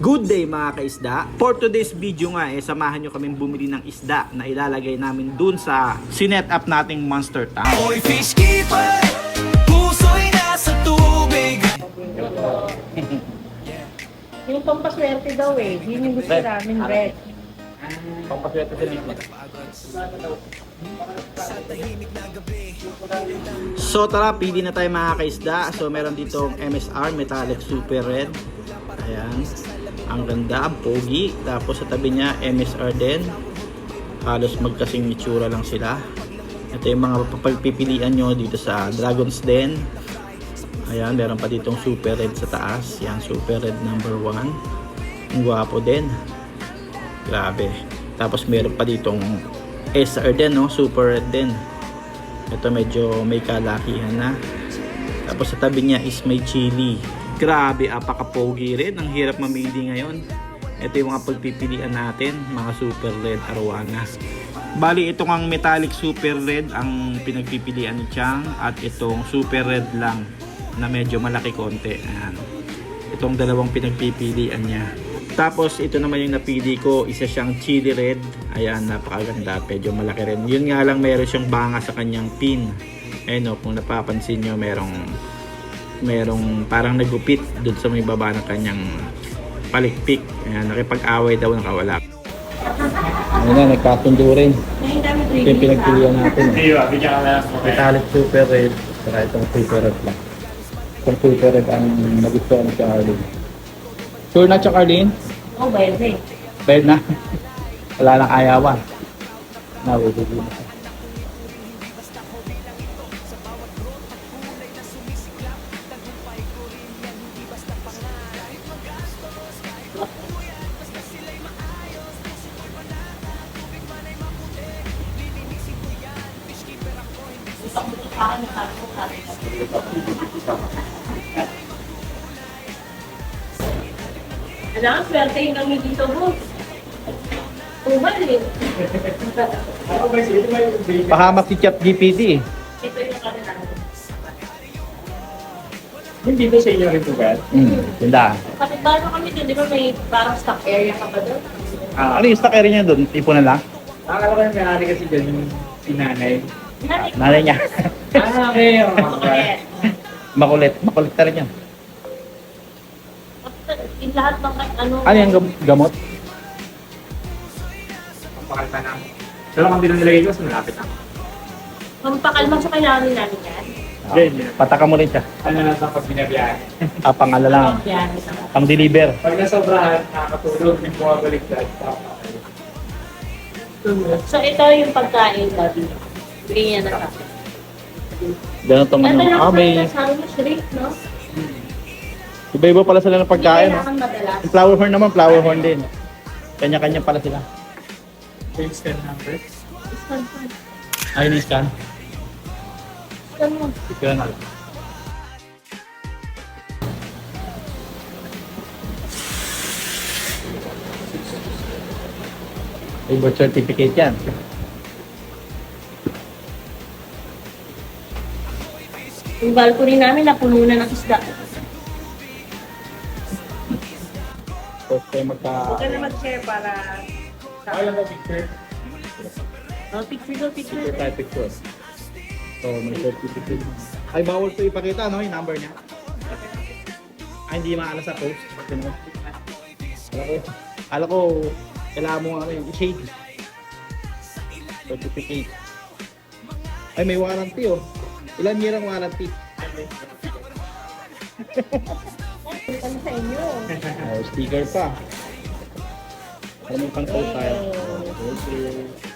Good day mga kaisda. For today's video nga samahan nyo kaming bumili ng isda na ilalagay namin dun sa sinet up nating monster tank. Oy, fish keeper, puso'y nasa tubig. Yung pampaswerte daw yun yung gusto namin, red. Pampaswerte sa limit. So tara, pili na tayo mga kaisda. So meron ditong MSR Metallic Super Red. Ayan. Ang ganda, ang pogi. Tapos sa tabi niya MSR din. Halos magkasing itsura lang sila. Ito yung mga pagpipilian nyo dito sa Dragon's Den. Ayan, meron pa ditong Super Red sa taas. Yan, Super Red number 1. Ang gwapo din. Grabe. Tapos meron pa ditong SR din, no? Super Red din. Ito medyo may kalakihan na. Tapos sa tabi niya is may chili. Grabe, apaka-pogi rin. Ang hirap mamili ngayon. Ito yung mga pagpipilian natin, mga Super Red Arowana. Bali, itong ang Metallic Super Red ang pinagpipilian ni Chang at itong Super Red lang na medyo malaki konti. Ayan. Itong dalawang pinagpipilian niya. Tapos ito naman yung napili ko, isa siyang Chili Red. Ayan, napakaganda, medyo malaki rin. Yun nga lang, meron siyang banga sa kanyang pin. Ayun o, kung napapansin nyo, merong parang nagupit doon sa may baba ng kanyang palikpik. Ayan, nakipag-away daw nakawala. Ayan na, nagkatundo rin. Ito yung pinagpilian natin. Metallic Super Red, saka itong Super Red lang. Itong Super Red ang nagustuhan ni Arlene. Sure na siya, Arlene? Oh, bebe. Bayad na. Wala nang ayawan. Nawubugi na. Alam, swerte yung kami dito, boss. Umali. Pahamak si Chat GPT. Ito yung kami namin. Hindi ba sa inyo rin po ba? Ganda. Kapit bago kami doon, di ba may parang stock area ka pa doon? Ano yung stock area niya doon? Tipo na lang? Akala ko yung may-ari kasi dyan yung si nanay. Nanay niya. Okay. Okay. Makulit. Makulit ka rin yan. Yung lahat ng ano... Ano yung gamot? Pampakalpa na ako. Pero kung din nilagay ko, mas malapit ako. Pampakalma sa kailangan namin yan. Hindi. Pataka mo rin siya. Ano lang sa pag binabiyahe. Pangala lang. Yan. Pang deliver. Pag nasobrahan, nakakatulog, yung bumabaliktad. So ito yung pagkain natin. Ganyan na sa akin. Ganun itong Ito lang may... sabi mo, shrimp, no? Iba-iba pala sila ng pagkain. Hindi No? kailangan madalas. Yung flower horn naman, flower horn din. Kanya-kanya pala sila. Yung scan number. Scan. Ayun yung scan. Scan mo. Scan na. May birth certificate yan. Yung balcony namin napuno na ng isda. First time magka... Huwag ka na mag-share para... Ay, lang ba picture? Oh, picture. Picture tayo, picture. So, may certificate. Ay, bawal ito ipakita, no? Yung number niya. Ay, hindi maalas sa post. Alam ko, kailangan mo ano yung shade. Certificate. Ay, may warranty, oh. Ilan year ang warranty? Ano sa inyo? Oh, sticker pa. Alam mo pang tayo. Hey. Okay.